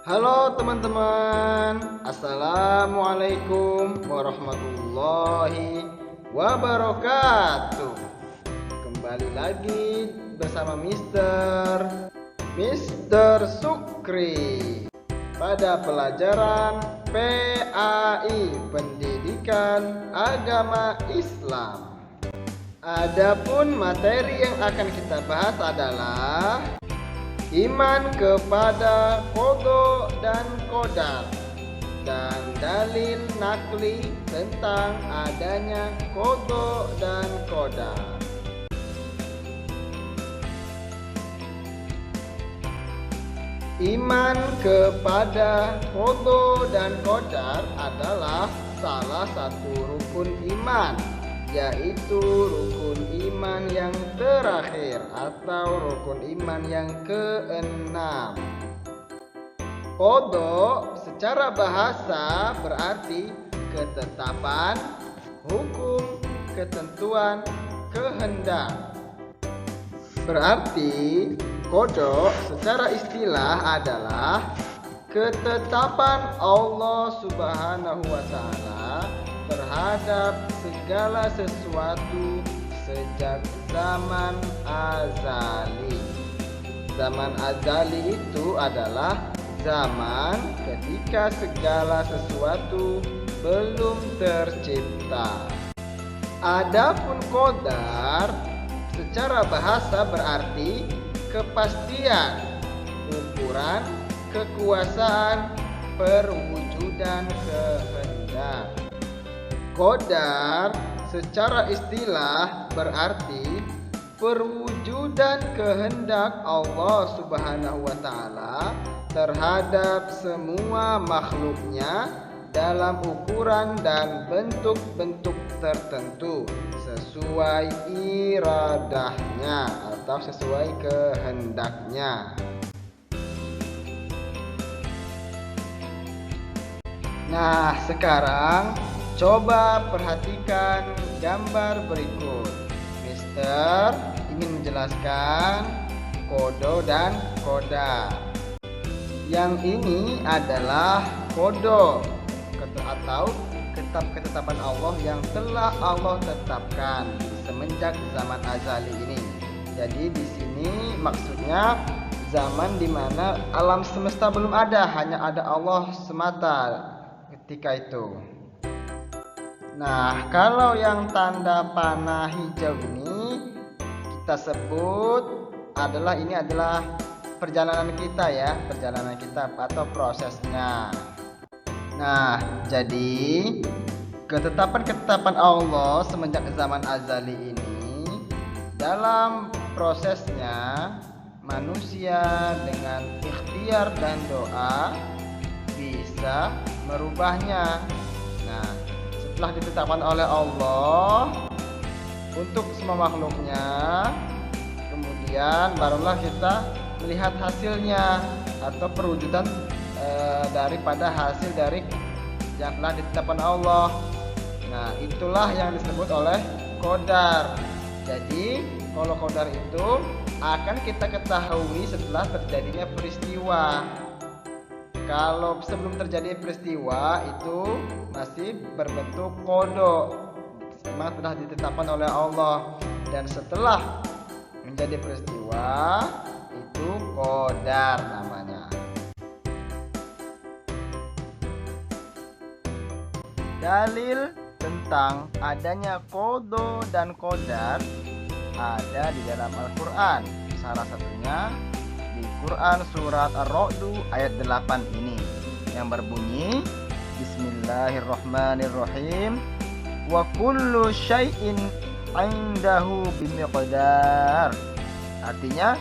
Halo teman-teman, Assalamualaikum warahmatullahi wabarakatuh. Kembali lagi bersama Mister Sukri pada pelajaran PAI, Pendidikan Agama Islam. Adapun materi yang akan kita bahas adalah iman kepada qada dan qadar, dan dalil nakli tentang adanya qada dan qadar. Iman kepada qada dan qadar adalah salah satu rukun iman, yaitu rukun iman yang terakhir atau rukun iman yang keenam. Qada secara bahasa berarti ketetapan, hukum, ketentuan, kehendak. Berarti qada secara istilah adalah ketetapan Allah Subhanahu wa Ta'ala terhadap segala sesuatu sejak zaman azali. Zaman azali itu adalah zaman ketika segala sesuatu belum tercipta. Adapun qadar secara bahasa berarti kepastian, ukuran, kekuasaan, perwujudan kehendak. Qadar secara istilah berarti perwujudan kehendak Allah Subhanahu wa Ta'ala terhadap semua makhluknya dalam ukuran dan bentuk-bentuk tertentu sesuai iradahnya atau sesuai kehendaknya. Nah, sekarang coba perhatikan gambar berikut. Mister ingin menjelaskan qada dan qadar. Yang ini adalah qada atau ketetapan Allah yang telah Allah tetapkan semenjak zaman azali ini. Jadi di sini maksudnya zaman di mana alam semesta belum ada, hanya ada Allah semata ketika itu. Nah, kalau yang tanda panah hijau ini kita sebut ini adalah perjalanan kita atau prosesnya. Nah, jadi ketetapan Allah semenjak zaman azali ini dalam prosesnya manusia dengan ikhtiar dan doa bisa merubahnya. Nah, setelah ditetapkan oleh Allah untuk semua makhluknya, kemudian barulah kita melihat hasilnya atau perwujudan daripada hasil dari yang telah ditetapkan Allah. Nah, itulah yang disebut oleh qadar. Jadi kalau qadar itu akan kita ketahui setelah terjadinya peristiwa. Kalau sebelum terjadi peristiwa itu masih berbentuk qada, memang sudah ditetapkan oleh Allah, dan setelah menjadi peristiwa itu qadar namanya. Dalil tentang adanya qada dan qadar ada di dalam Al-Quran. Salah satunya di Quran surat Ar-Ra'd ayat 8 ini yang berbunyi Bismillahirrahmanirrahim wa kullu syai'in 'indahu bimiqdar. Artinya,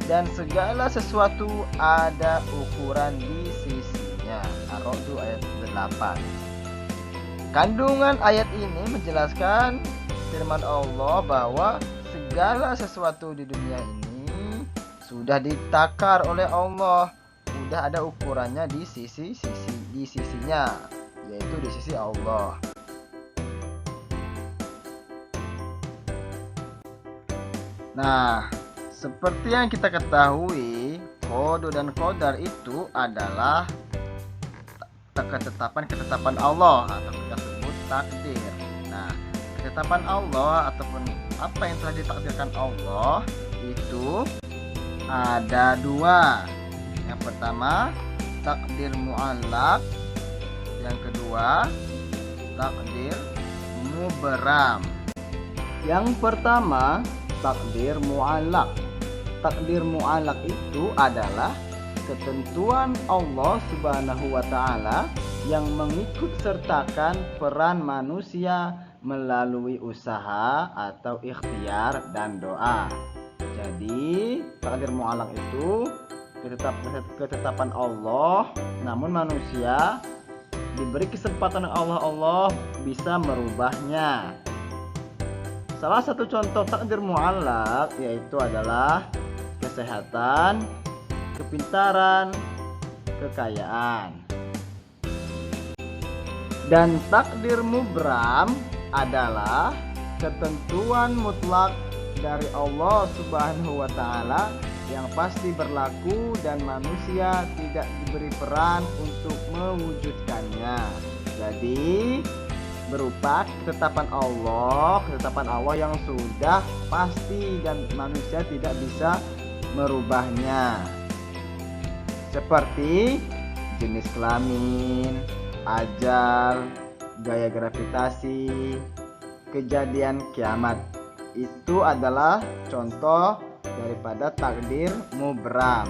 dan segala sesuatu ada ukuran di sisinya. Ar-Ra'd ayat 8. Kandungan ayat ini menjelaskan firman Allah bahwa segala sesuatu di dunia ini sudah ditakar oleh Allah, sudah ada ukurannya di sisinya, yaitu di sisi Allah. Nah, seperti yang kita ketahui, qada dan qadar itu adalah ketetapan Allah atau kita sebut takdir. Nah, ketetapan Allah ataupun apa yang telah ditakdirkan Allah itu ada dua. Yang pertama takdir mu'allaq, yang kedua takdir mubram. Yang pertama takdir mu'allaq. Takdir mu'allaq itu adalah ketentuan Allah Subhanahu wa Ta'ala yang mengikut sertakan peran manusia melalui usaha atau ikhtiar dan doa. Jadi takdir mu'allaq itu ketetapan Allah, namun manusia diberi kesempatan Allah bisa merubahnya. Salah satu contoh takdir mu'allaq yaitu adalah kesehatan, kepintaran, kekayaan. Dan takdir mubram adalah ketentuan mutlak dari Allah Subhanahu wa Ta'ala yang pasti berlaku dan manusia tidak diberi peran untuk mewujudkannya. Jadi berupa ketetapan Allah yang sudah pasti dan manusia tidak bisa merubahnya. Seperti jenis kelamin, ajal, gaya gravitasi, kejadian kiamat. Itu adalah contoh daripada takdir mubram.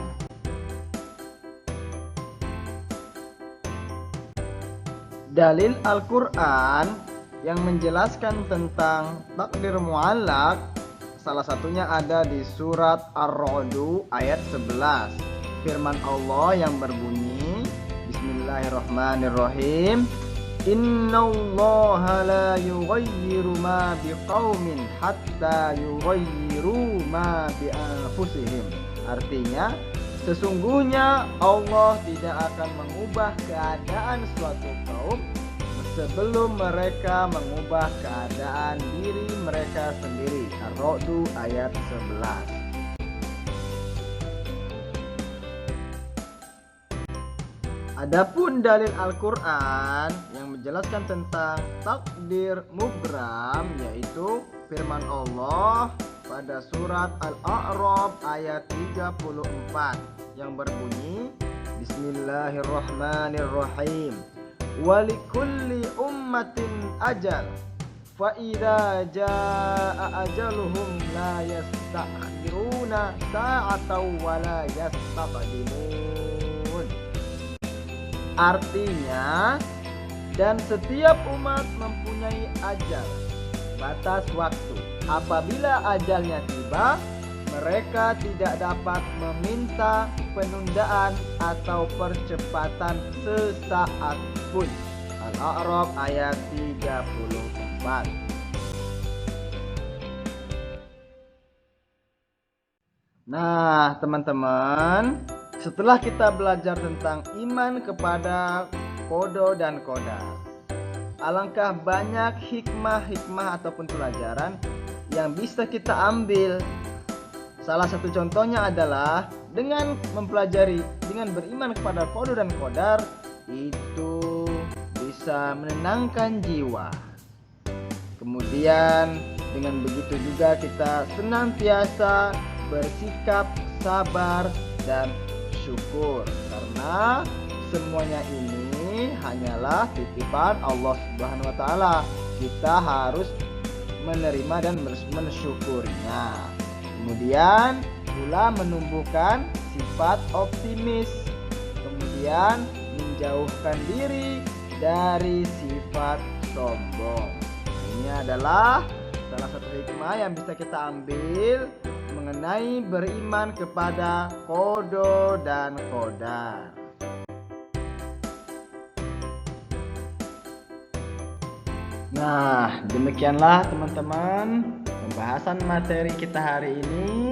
Dalil Al-Quran yang menjelaskan tentang takdir mu'allaq salah satunya ada di surat Ar-Ra'd ayat 11. Firman Allah yang berbunyi, Bismillahirrahmanirrahim, Innallaha la yughayyiru ma biqaumin hatta yughayyiru ma bi anfusihim. Artinya, sesungguhnya Allah tidak akan mengubah keadaan suatu kaum sebelum mereka mengubah keadaan diri mereka sendiri. Ar-Ra'd ayat 11. Adapun dalil Al-Quran yang menjelaskan tentang takdir mubram yaitu firman Allah pada surat Al-A'raf ayat 34 yang berbunyi, Bismillahirrahmanirrahim, walikulli ummatin ajal fa idza jaa ajaluhum la yastakhiruna sa'atan wa la yastaqdimun. Artinya, dan setiap umat mempunyai ajal, batas waktu. Apabila ajalnya tiba, mereka tidak dapat meminta penundaan atau percepatan sesaat pun. Al-A'raf ayat 34. Nah, teman-teman, setelah kita belajar tentang iman kepada qada dan qadar, alangkah banyak hikmah ataupun pelajaran yang bisa kita ambil. Salah satu contohnya adalah dengan beriman kepada qada dan qadar itu bisa menenangkan jiwa. Kemudian dengan begitu juga kita senantiasa bersikap sabar dan syukur, karena semuanya ini hanyalah titipan Allah Subhanahu wa Ta'ala. Kita harus menerima dan mensyukurinya. Kemudian pula menumbuhkan sifat optimis, kemudian menjauhkan diri dari sifat sombong. Ini adalah salah satu hikmah yang bisa kita ambil mengenai beriman kepada qada dan qadar. Nah, demikianlah teman-teman pembahasan materi kita hari ini.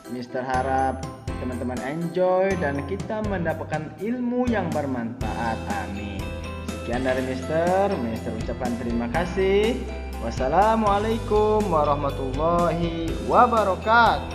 Mister harap teman-teman enjoy dan kita mendapatkan ilmu yang bermanfaat. Amin. Sekian dari Mister ucapkan terima kasih. Wassalamualaikum warahmatullahi wabarakatuh.